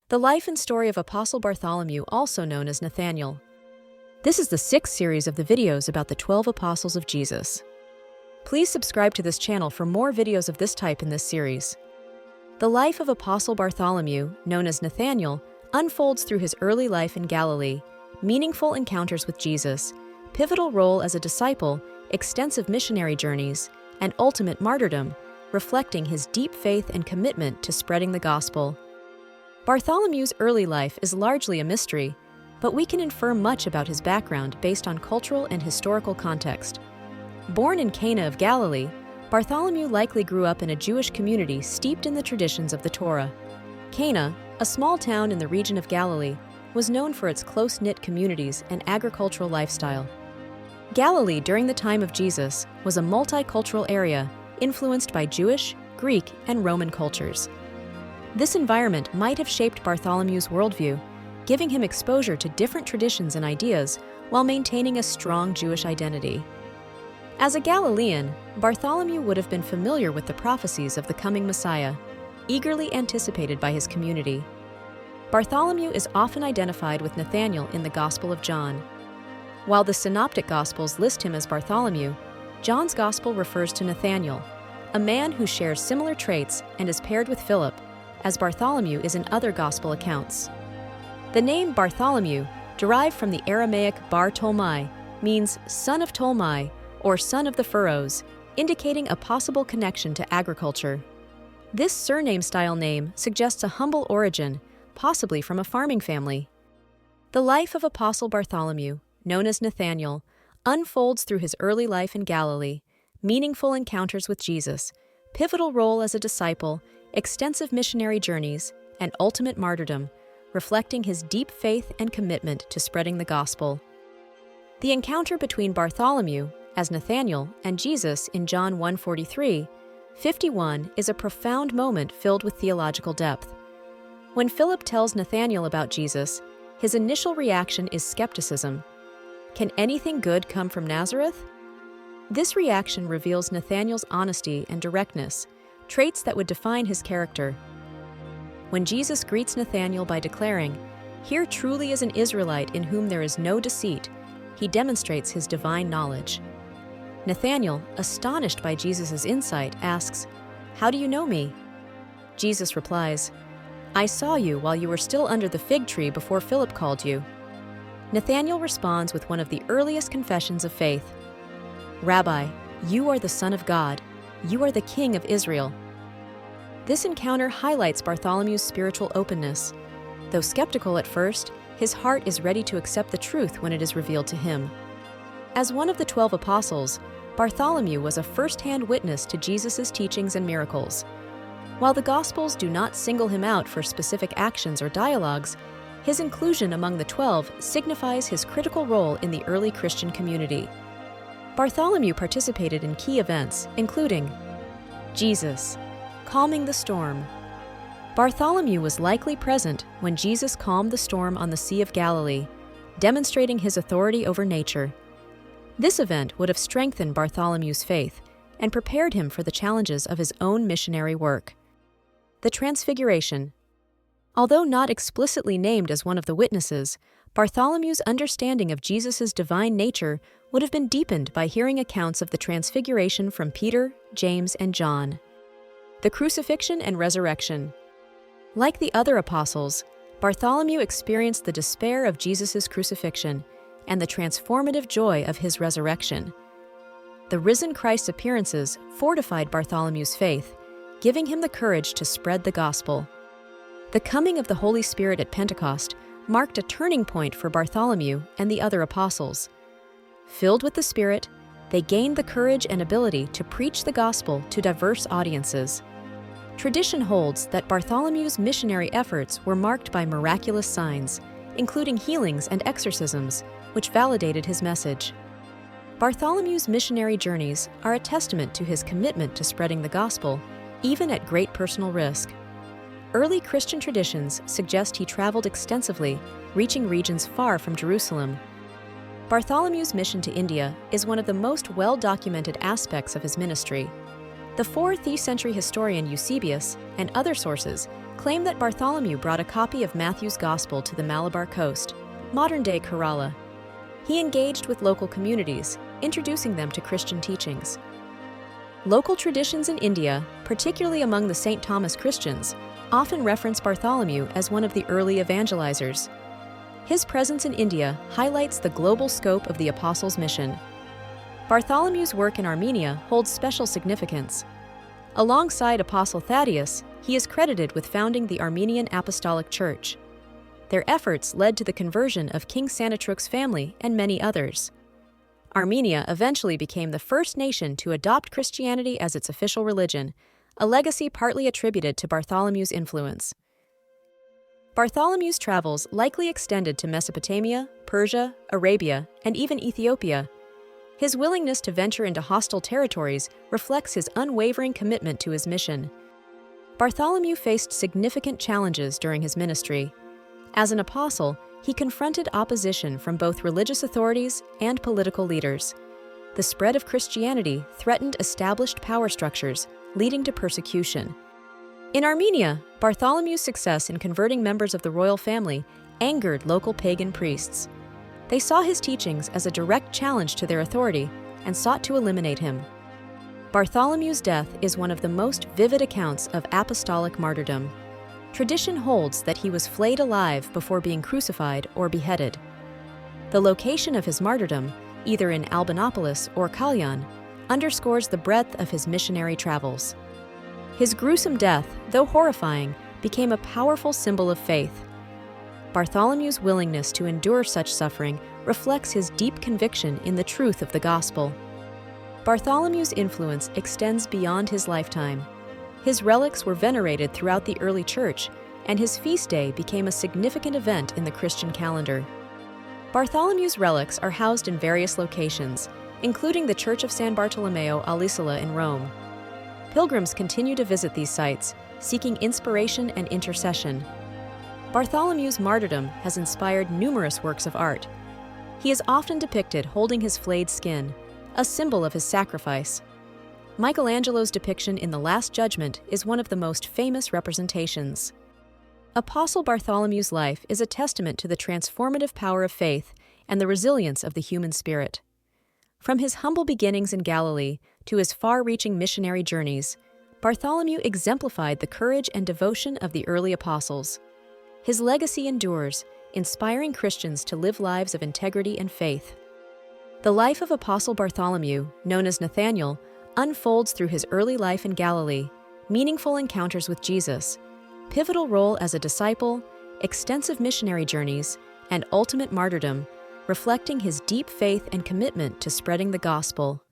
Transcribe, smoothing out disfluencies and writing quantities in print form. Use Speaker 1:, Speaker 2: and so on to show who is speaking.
Speaker 1: The life and story of Apostle Bartholomew, also known as Nathanael. This is the 6th series of the videos about the 12 apostles of Jesus. Please subscribe to this channel for more videos of this type in this series. The life of Apostle Bartholomew, known as Nathanael, unfolds through his early life in Galilee, meaningful encounters with Jesus, pivotal role as a disciple, extensive missionary journeys, and ultimate martyrdom, reflecting his deep faith and commitment to spreading the gospel. Bartholomew's early life is largely a mystery, but we can infer much about his background based on cultural and historical context. Born in Cana of Galilee, Bartholomew likely grew up in a Jewish community steeped in the traditions of the Torah. Cana, a small town in the region of Galilee, was known for its close-knit communities and agricultural lifestyle. Galilee during the time of Jesus was a multicultural area influenced by Jewish, Greek, and Roman cultures. This environment might have shaped Bartholomew's worldview, giving him exposure to different traditions and ideas while maintaining a strong Jewish identity. As a Galilean, Bartholomew would have been familiar with the prophecies of the coming Messiah, eagerly anticipated by his community. Bartholomew is often identified with Nathanael in the Gospel of John. While the Synoptic Gospels list him as Bartholomew, John's Gospel refers to Nathanael, a man who shares similar traits and is paired with Philip, as Bartholomew is in other Gospel accounts. The name Bartholomew, derived from the Aramaic Bar Tolmai, means son of Tolmai or son of the furrows, indicating a possible connection to agriculture. This surname-style name suggests a humble origin, possibly from a farming family. The life of Apostle Bartholomew, known as Nathanael, unfolds through his early life in Galilee, meaningful encounters with Jesus, pivotal role as a disciple, extensive missionary journeys, and ultimate martyrdom, reflecting his deep faith and commitment to spreading the gospel. The encounter between Bartholomew, as Nathanael, and Jesus in John 1:43-51 is a profound moment filled with theological depth. When Philip tells Nathanael about Jesus, his initial reaction is skepticism. Can anything good come from Nazareth? This reaction reveals Nathanael's honesty and directness, traits that would define his character. When Jesus greets Nathanael by declaring, "Here truly is an Israelite in whom there is no deceit," he demonstrates his divine knowledge. Nathanael, astonished by Jesus' insight, asks, "How do you know me?" Jesus replies, "I saw you while you were still under the fig tree before Philip called you." Nathanael responds with one of the earliest confessions of faith. "Rabbi, you are the Son of God. You are the King of Israel." This encounter highlights Bartholomew's spiritual openness. Though skeptical at first, his heart is ready to accept the truth when it is revealed to him. As one of the 12 apostles, Bartholomew was a first-hand witness to Jesus' teachings and miracles. While the Gospels do not single him out for specific actions or dialogues, his inclusion among the 12 signifies his critical role in the early Christian community. Bartholomew participated in key events, including Jesus, calming the storm. Bartholomew was likely present when Jesus calmed the storm on the Sea of Galilee, demonstrating his authority over nature. This event would have strengthened Bartholomew's faith and prepared him for the challenges of his own missionary work. The Transfiguration. Although not explicitly named as one of the witnesses, Bartholomew's understanding of Jesus' divine nature would have been deepened by hearing accounts of the Transfiguration from Peter, James, and John. The Crucifixion and Resurrection. Like the other apostles, Bartholomew experienced the despair of Jesus' crucifixion and the transformative joy of his resurrection. The risen Christ's appearances fortified Bartholomew's faith, giving him the courage to spread the gospel. The coming of the Holy Spirit at Pentecost marked a turning point for Bartholomew and the other apostles. Filled with the Spirit, they gained the courage and ability to preach the gospel to diverse audiences. Tradition holds that Bartholomew's missionary efforts were marked by miraculous signs, including healings and exorcisms, which validated his message. Bartholomew's missionary journeys are a testament to his commitment to spreading the gospel, even at great personal risk. Early Christian traditions suggest he traveled extensively, reaching regions far from Jerusalem. Bartholomew's mission to India is one of the most well-documented aspects of his ministry. The 4th century historian Eusebius and other sources claim that Bartholomew brought a copy of Matthew's Gospel to the Malabar coast, modern-day Kerala. He engaged with local communities, introducing them to Christian teachings. Local traditions in India, particularly among the St. Thomas Christians, often reference Bartholomew as one of the early evangelizers. His presence in India highlights the global scope of the apostles' mission. Bartholomew's work in Armenia holds special significance. Alongside Apostle Thaddeus, he is credited with founding the Armenian Apostolic Church. Their efforts led to the conversion of King Sanatruk's family and many others. Armenia eventually became the first nation to adopt Christianity as its official religion, a legacy partly attributed to Bartholomew's influence. Bartholomew's travels likely extended to Mesopotamia, Persia, Arabia, and even Ethiopia. His willingness to venture into hostile territories reflects his unwavering commitment to his mission. Bartholomew faced significant challenges during his ministry. As an apostle, he confronted opposition from both religious authorities and political leaders. The spread of Christianity threatened established power structures, leading to persecution. In Armenia, Bartholomew's success in converting members of the royal family angered local pagan priests. They saw his teachings as a direct challenge to their authority and sought to eliminate him. Bartholomew's death is one of the most vivid accounts of apostolic martyrdom. Tradition holds that he was flayed alive before being crucified or beheaded. The location of his martyrdom, either in Albanopolis or Kalyan, underscores the breadth of his missionary travels. His gruesome death, though horrifying, became a powerful symbol of faith. Bartholomew's willingness to endure such suffering reflects his deep conviction in the truth of the gospel. Bartholomew's influence extends beyond his lifetime. His relics were venerated throughout the early church, and his feast day became a significant event in the Christian calendar. Bartholomew's relics are housed in various locations, including the Church of San Bartolomeo all'Isola in Rome. Pilgrims continue to visit these sites, seeking inspiration and intercession. Bartholomew's martyrdom has inspired numerous works of art. He is often depicted holding his flayed skin, a symbol of his sacrifice. Michelangelo's depiction in The Last Judgment is one of the most famous representations. Apostle Bartholomew's life is a testament to the transformative power of faith and the resilience of the human spirit. From his humble beginnings in Galilee to his far-reaching missionary journeys, Bartholomew exemplified the courage and devotion of the early apostles. His legacy endures, inspiring Christians to live lives of integrity and faith. The life of Apostle Bartholomew, known as Nathanael, unfolds through his early life in Galilee, meaningful encounters with Jesus, pivotal role as a disciple, extensive missionary journeys, and ultimate martyrdom, reflecting his deep faith and commitment to spreading the gospel.